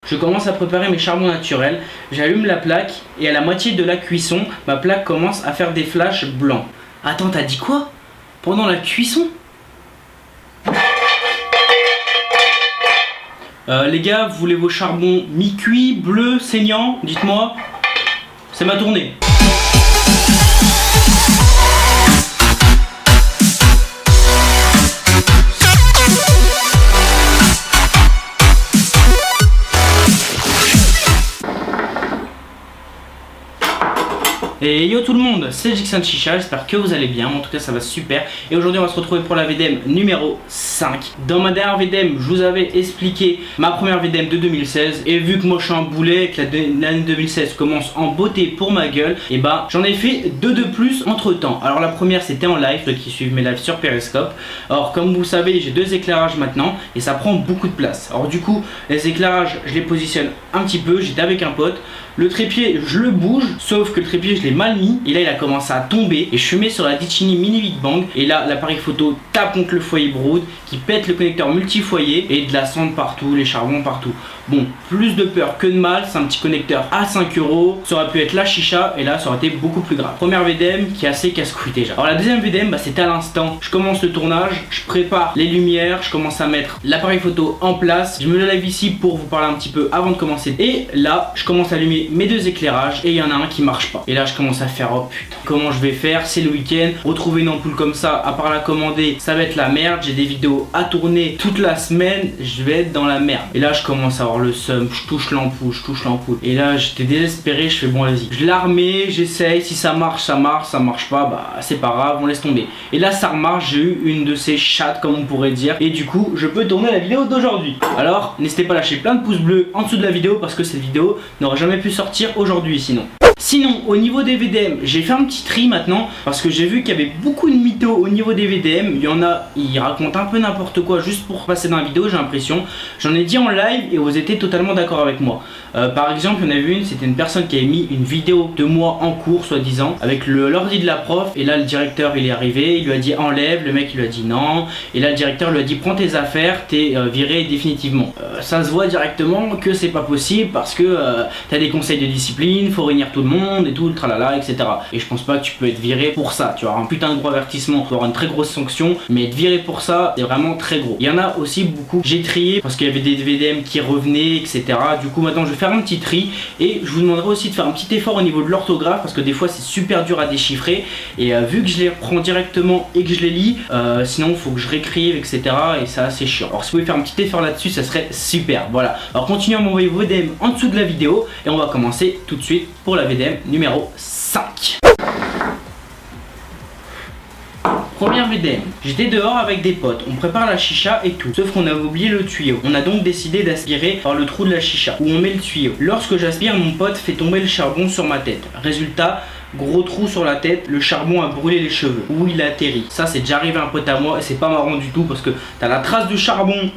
Je commence à préparer mes charbons naturels, j'allume la plaque et à la moitié de la cuisson, ma plaque commence à faire des flashs blancs. Attends, t'as dit quoi? Pendant la cuisson? Les gars, vous voulez vos charbons mi-cuits, bleus, saignants? Dites-moi. C'est ma tournée. Et yo tout le monde, c'est Jixon Chicha, j'espère que vous allez bien, en tout cas ça va super. Et aujourd'hui on va se retrouver pour la VDM numéro 5. Dans ma dernière VDM, je vous avais expliqué ma première VDM de 2016. Et vu que moi je suis un boulet et que l'année 2016 commence en beauté pour ma gueule, et bah j'en ai fait deux de plus entre temps. Alors la première c'était en live, ceux qui suivent mes lives sur Periscope. Alors comme vous le savez, j'ai deux éclairages maintenant et ça prend beaucoup de place. Alors du coup, les éclairages je les positionne un petit peu, j'étais avec un pote. Le trépied je le bouge, sauf que le trépied je l'ai mal mis et là il a commencé à tomber et je suis mis sur la Ditchini Mini Big Bang et là l'appareil photo tape contre le foyer Brood qui pète le connecteur multi-foyer et de la cendre partout, les charbons partout. Bon, plus de peur que de mal, c'est un petit connecteur à 5 €, ça aurait pu être la chicha et là ça aurait été beaucoup plus grave. Première VDM qui est assez casse-couille déjà. Alors la deuxième VDM, bah, c'était à l'instant, je commence le tournage, je prépare les lumières, je commence à mettre l'appareil photo en place, je me le lève ici pour vous parler un petit peu avant de commencer et là je commence à allumer mes deux éclairages et il y en a un qui marche pas. Et là je commence à faire oh putain, comment je vais faire? C'est le week-end, retrouver une ampoule comme ça, à part la commander, ça va être la merde. J'ai des vidéos à tourner toute la semaine, je vais être dans la merde. Et là je commence à avoir le seum, je touche l'ampoule, et là j'étais désespéré, je fais bon vas-y. Je l'armais, j'essaye, si ça marche, ça marche pas, bah c'est pas grave, on laisse tomber. Et là ça remarche, j'ai eu une de ces chattes comme on pourrait dire, et du coup je peux tourner la vidéo d'aujourd'hui. Alors n'hésitez pas à lâcher plein de pouces bleus en dessous de la vidéo parce que cette vidéo n'aurait jamais pu sortir aujourd'hui sinon. Sinon, au niveau des VDM, j'ai fait un petit tri maintenant parce que j'ai vu qu'il y avait beaucoup de mythos au niveau des VDM. Il y en a, ils racontent un peu n'importe quoi juste pour passer dans la vidéo, j'ai l'impression. J'en ai dit en live et vous étiez totalement d'accord avec moi. Par exemple, il y en avait une, c'était une personne qui avait mis une vidéo de moi en cours, soi-disant, avec l'ordi de la prof. Et là, le directeur, il est arrivé, il lui a dit enlève, le mec, il lui a dit non. Et là, le directeur lui a dit prends tes affaires, t'es viré définitivement. Ça se voit directement que c'est pas possible parce que t'as des conseils de discipline, faut réunir tout le monde et tout, le tralala, etc. Et je pense pas que tu peux être viré pour ça. Tu vas avoir un putain de gros avertissement, tu vas avoir une très grosse sanction, mais être viré pour ça, c'est vraiment très gros. Il y en a aussi beaucoup. J'ai trié parce qu'il y avait des VDM qui revenaient, etc. Du coup, maintenant, je vais faire un petit tri et je vous demanderai aussi de faire un petit effort au niveau de l'orthographe parce que des fois, c'est super dur à déchiffrer. Et vu que je les reprends directement et que je les lis, sinon, il faut que je réécrive, etc. Et ça, c'est chiant. Alors, si vous pouvez faire un petit effort là-dessus, ça serait super. Voilà. Alors, continuez à m'envoyer vos VDM en dessous de la vidéo et on va commencer tout de suite pour la VDM numéro 5. Première VDM, j'étais dehors avec des potes, on prépare la chicha et tout, sauf qu'on avait oublié le tuyau. On a donc décidé d'aspirer par le trou de la chicha, où on met le tuyau. Lorsque j'aspire, mon pote fait tomber le charbon sur ma tête. Résultat, gros trou sur la tête, le charbon a brûlé les cheveux, où il a atterri. Ça c'est déjà arrivé à un pote à moi et c'est pas marrant du tout parce que t'as la trace du charbon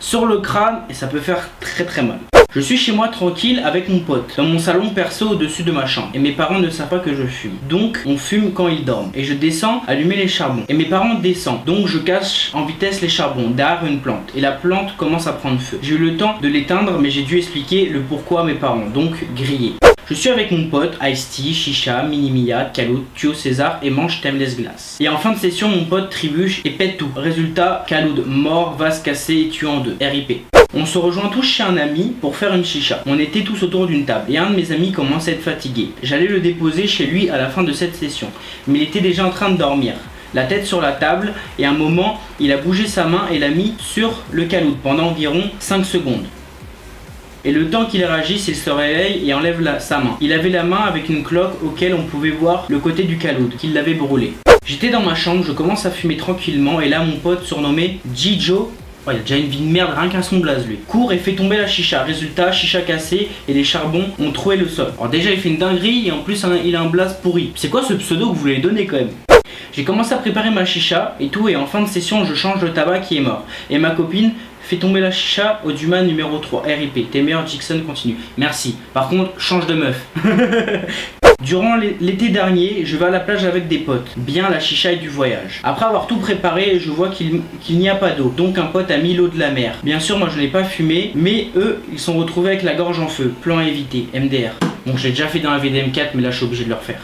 sur le crâne et ça peut faire très très mal. Je suis chez moi tranquille avec mon pote, dans mon salon perso au-dessus de ma chambre. Et mes parents ne savent pas que je fume. Donc on fume quand ils dorment. Et je descends allumer les charbons. Et mes parents descendent. Donc je cache en vitesse les charbons derrière une plante. Et la plante commence à prendre feu. J'ai eu le temps de l'éteindre mais j'ai dû expliquer le pourquoi à mes parents. Donc grillé. Je suis avec mon pote, Ice-T, Chicha, Mini-Mia, Kaloud, Tio César et Mange Timeless Glace. Et en fin de session, mon pote trébuche et pète tout. Résultat, Kaloud mort, vase cassé et tué en deux. RIP. On se rejoint tous chez un ami pour faire une chicha. On était tous autour d'une table et un de mes amis commence à être fatigué. J'allais le déposer chez lui à la fin de cette session. Mais il était déjà en train de dormir. La tête sur la table et à un moment, il a bougé sa main et l'a mis sur le Kaloud pendant environ 5 secondes. Et le temps qu'il réagisse, il se réveille et enlève sa main. Il avait la main avec une cloque auquel on pouvait voir le côté du Kaloud, qu'il l'avait brûlé. J'étais dans ma chambre, je commence à fumer tranquillement et là mon pote surnommé Jijo, oh, il a déjà une vie de merde rien qu'à son blaze lui, court et fait tomber la chicha. Résultat, chicha cassée et les charbons ont troué le sol. Alors déjà il fait une dinguerie et en plus il a un blaze pourri. C'est quoi ce pseudo que vous voulez donner quand même? J'ai commencé à préparer ma chicha et tout et en fin de session je change le tabac qui est mort. Et ma copine fait tomber la chicha au Duman numéro 3. RIP, t'es meilleur Jixon, continue. Merci. Par contre, change de meuf. Durant l'été dernier, je vais à la plage avec des potes. Bien la chicha et du voyage. Après avoir tout préparé, je vois qu'il n'y a pas d'eau. Donc un pote a mis l'eau de la mer. Bien sûr, moi je n'ai pas fumé, mais eux, ils sont retrouvés avec la gorge en feu. Plan à éviter, MDR. Bon, j'ai déjà fait dans la VDM 4, mais là je suis obligé de le refaire.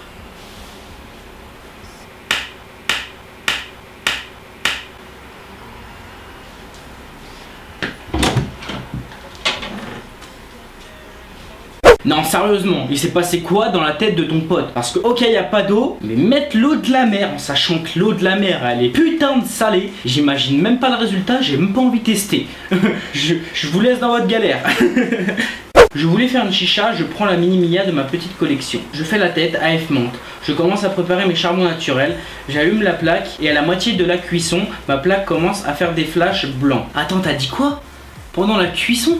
Non, sérieusement, il s'est passé quoi dans la tête de ton pote? Parce que ok, y a pas d'eau, mais mettre l'eau de la mer en sachant que l'eau de la mer elle est putain de salée, j'imagine même pas le résultat, j'ai même pas envie de tester. je vous laisse dans votre galère. Je voulais faire une chicha, je prends la mini Mia de ma petite collection. Je fais la tête, AF monte. Je commence à préparer mes charbons naturels. J'allume la plaque et à la moitié de la cuisson, ma plaque commence à faire des flashs blancs. Attends, t'as dit quoi? Pendant la cuisson?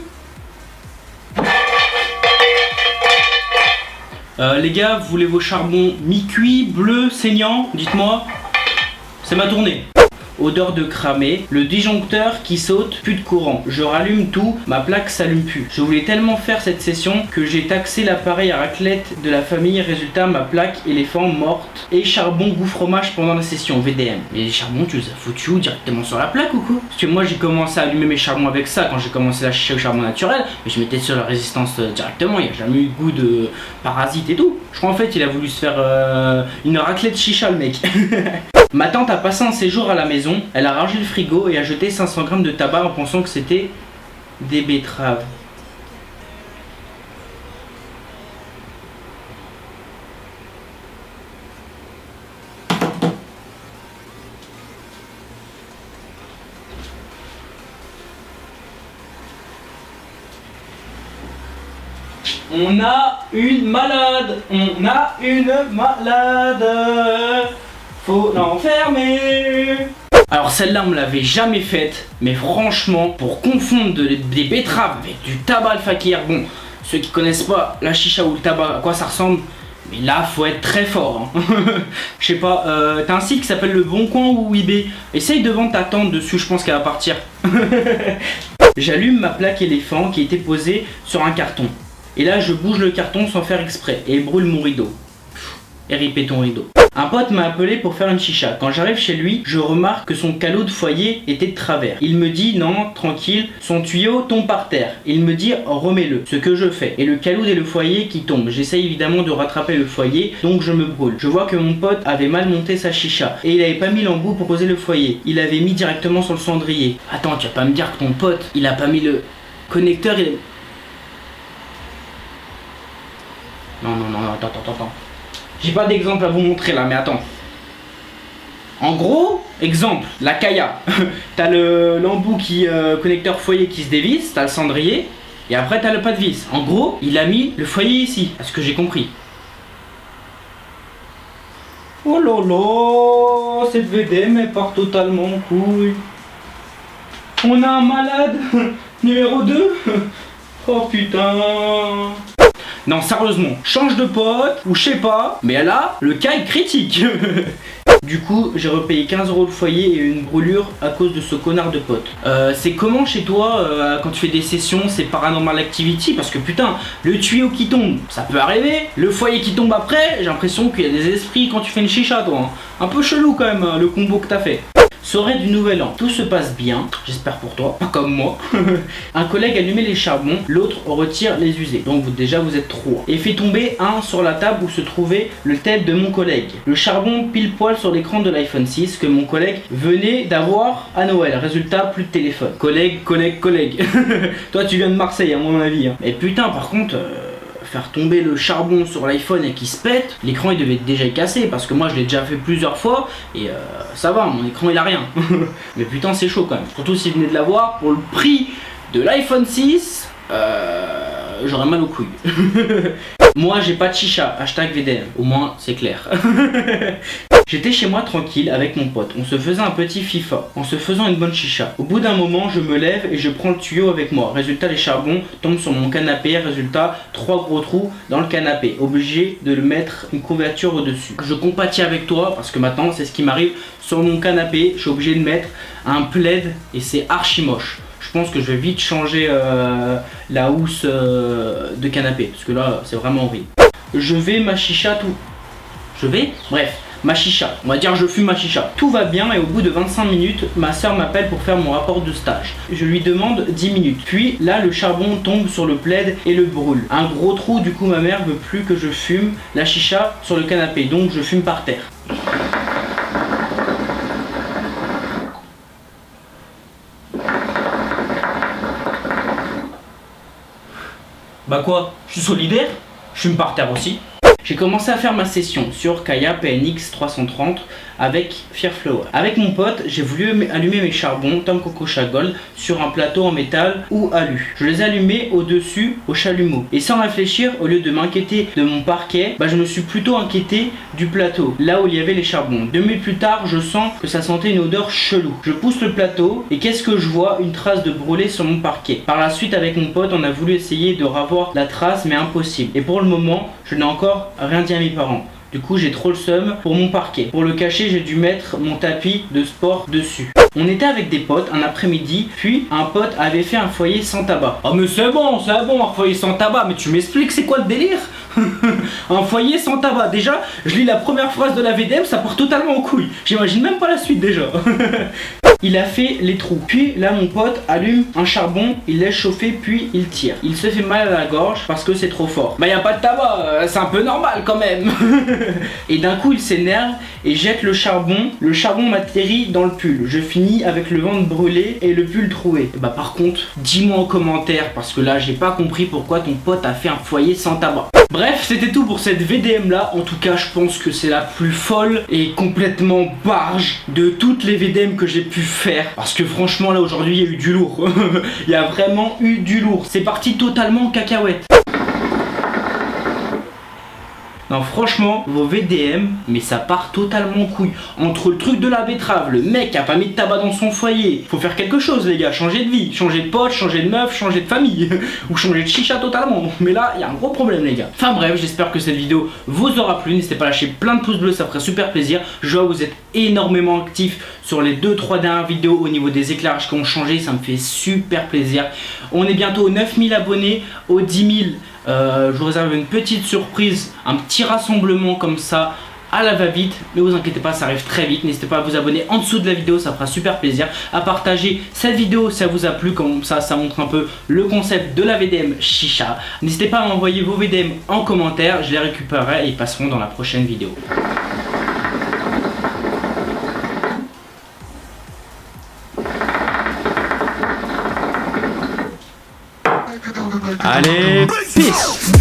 Les gars, vous voulez vos charbons mi-cuits, bleus, saignants? Dites-moi. C'est ma tournée. Odeur de cramé, le disjoncteur qui saute, plus de courant. Je rallume tout, ma plaque s'allume plus. Je voulais tellement faire cette session que j'ai taxé l'appareil à raclette de la famille. Résultat, ma plaque éléphant morte. Et charbon goût fromage pendant la session VDM. Mais les charbons, tu les as foutus où? Directement sur la plaque ou quoi? Parce que moi j'ai commencé à allumer mes charbons avec ça quand j'ai commencé la chicha au charbon naturel. Mais je mettais sur la résistance directement, il n'y a jamais eu de goût de parasite et tout. Je crois en fait il a voulu se faire une raclette chicha le mec. Ma tante a passé un séjour à la maison, elle a rangé le frigo et a jeté 500 grammes de tabac en pensant que c'était des betteraves. On a une malade, on a une malade. Faut l'enfermer. Alors celle-là on me l'avait jamais faite, mais franchement pour confondre des betteraves avec du tabac le fakir, bon ceux qui connaissent pas la chicha ou le tabac à quoi ça ressemble, mais là faut être très fort hein. Je sais pas, t'as un site qui s'appelle Le Bon Coin ou eBay, essaye de vendre ta tente dessus, je pense qu'elle va partir. J'allume ma plaque éléphant qui était posée sur un carton. Et là je bouge le carton sans faire exprès et il brûle mon rideau. RIP ton rideau. Un pote m'a appelé pour faire une chicha. Quand j'arrive chez lui, je remarque que son calot de foyer était de travers. Il me dit non, tranquille, son tuyau tombe par terre. Il me dit remets-le, ce que je fais. Et le calot et le foyer qui tombe. J'essaye évidemment de rattraper le foyer, donc je me brûle. Je vois que mon pote avait mal monté sa chicha et il avait pas mis l'embout pour poser le foyer. Il avait mis directement sur le cendrier. Attends, tu vas pas me dire que ton pote, il a pas mis le connecteur, il... Non, attends. J'ai pas d'exemple à vous montrer là, mais attends. En gros, exemple, la Kaya. T'as l'embout qui connecteur foyer qui se dévisse, t'as le cendrier, et après t'as le pas de vis. En gros, il a mis le foyer ici, à ce que j'ai compris. Oh là là, cette VDM elle part totalement en couille. On a un malade numéro 2. Oh putain. Non, sérieusement, change de pote, ou je sais pas, mais là, le cas est critique. Du coup, j'ai repayé 15 € le foyer et une brûlure à cause de ce connard de pote. C'est comment chez toi, quand tu fais des sessions, c'est Paranormal Activity? Parce que putain, le tuyau qui tombe, ça peut arriver. Le foyer qui tombe après, j'ai l'impression qu'il y a des esprits quand tu fais une chicha, toi. Hein. Un peu chelou quand même, le combo que t'as fait. Soirée du nouvel an, tout se passe bien, j'espère pour toi, pas comme moi. Un collègue allumait les charbons, l'autre retire les usés, donc déjà vous êtes 3. Et fait tomber un sur la table où se trouvait le tel de mon collègue. Le charbon pile poil sur l'écran de l'iPhone 6 que mon collègue venait d'avoir à Noël. Résultat, plus de téléphone. Collègue. Toi tu viens de Marseille à mon avis. Hein. Mais putain par contre... faire tomber le charbon sur l'iPhone et qui se pète, l'écran il devait déjà être cassé parce que moi je l'ai déjà fait plusieurs fois et ça va, mon écran il a rien. Mais putain c'est chaud quand même, surtout s'il venait de l'avoir pour le prix de l'iPhone 6, j'aurais mal aux couilles. Moi j'ai pas de chicha, hashtag VDM, au moins c'est clair. J'étais chez moi tranquille avec mon pote, on se faisait un petit FIFA, en se faisant une bonne chicha. Au bout d'un moment, je me lève et je prends le tuyau avec moi. Résultat, les charbons tombent sur mon canapé, résultat, 3 gros trous dans le canapé. Obligé de le mettre une couverture au-dessus. Je compatis avec toi parce que maintenant, c'est ce qui m'arrive sur mon canapé. Je suis obligé de mettre un plaid et c'est archi moche. Je pense que je vais vite changer la housse de canapé parce que là, c'est vraiment horrible. je vais ma chicha tout. Bref, ma chicha. On va dire je fume ma chicha. Tout va bien et au bout de 25 minutes, ma soeur m'appelle pour faire mon rapport de stage. Je lui demande 10 minutes. Puis là, le charbon tombe sur le plaid et le brûle. Un gros trou, du coup ma mère veut plus que je fume la chicha sur le canapé. Donc je fume par terre. Bah quoi? Je suis solidaire? Je fume par terre aussi. J'ai commencé à faire ma session sur Kaya PNX 330 avec Fearflower. Avec mon pote, j'ai voulu allumer mes charbons Tom Coco Gold sur un plateau en métal ou alu. Je les ai allumés au-dessus au chalumeau. Et sans réfléchir, au lieu de m'inquiéter de mon parquet, je me suis plutôt inquiété du plateau, là où il y avait les charbons. 2 minutes plus tard, je sens que ça sentait une odeur chelou. Je pousse le plateau et qu'est-ce que je vois? Une trace de brûlé sur mon parquet. Par la suite, avec mon pote, on a voulu essayer de revoir la trace, mais impossible. Et pour le moment, je n'ai encore rien dit à mes parents. Du coup, j'ai trop le seum pour mon parquet. Pour le cacher, j'ai dû mettre mon tapis de sport dessus. On était avec des potes un après-midi, puis un pote avait fait un foyer sans tabac. Oh mais c'est bon, un foyer sans tabac, mais tu m'expliques c'est quoi le délire? Un foyer sans tabac, déjà, je lis la première phrase de la VDM, ça part totalement en couille. J'imagine même pas la suite déjà. Il a fait les trous. Puis là, mon pote allume un charbon, il laisse chauffer, puis il tire. Il se fait mal à la gorge parce que c'est trop fort. Bah y a pas de tabac, c'est un peu normal quand même. Et d'un coup, il s'énerve et jette le charbon. Le charbon m'atterrit dans le pull. Je finis avec le ventre brûlé et le pull troué. Et bah par contre, dis-moi en commentaire parce que là, j'ai pas compris pourquoi ton pote a fait un foyer sans tabac. Bref, c'était tout pour cette VDM là. En tout cas, je pense que c'est la plus folle et complètement barge de toutes les VDM que j'ai pu faire. Parce que franchement, là aujourd'hui, il y a eu du lourd. Il y a vraiment eu du lourd. C'est parti totalement en cacahuète. Non franchement, vos VDM, mais ça part totalement en couille. Entre le truc de la betterave, le mec a pas mis de tabac dans son foyer. Faut faire quelque chose les gars, changer de vie, changer de pote, changer de meuf, changer de famille. Ou changer de chicha totalement. Mais là, il y a un gros problème les gars. Enfin bref, j'espère que cette vidéo vous aura plu. N'hésitez pas à lâcher plein de pouces bleus, ça ferait super plaisir. Je vois que vous êtes énormément actifs sur les 2-3 dernières vidéos au niveau des éclairages qui ont changé. Ça me fait super plaisir. On est bientôt aux 9000 abonnés, aux 10 000. Je vous réserve une petite surprise, un petit rassemblement comme ça à la va-vite, mais vous inquiétez pas, ça arrive très vite. N'hésitez pas à vous abonner en dessous de la vidéo, ça fera super plaisir. À partager cette vidéo si ça vous a plu, comme ça montre un peu le concept de la VDM chicha. N'hésitez pas à m'envoyer vos VDM en commentaire, je les récupérerai et ils passeront dans la prochaine vidéo. Allez, peace.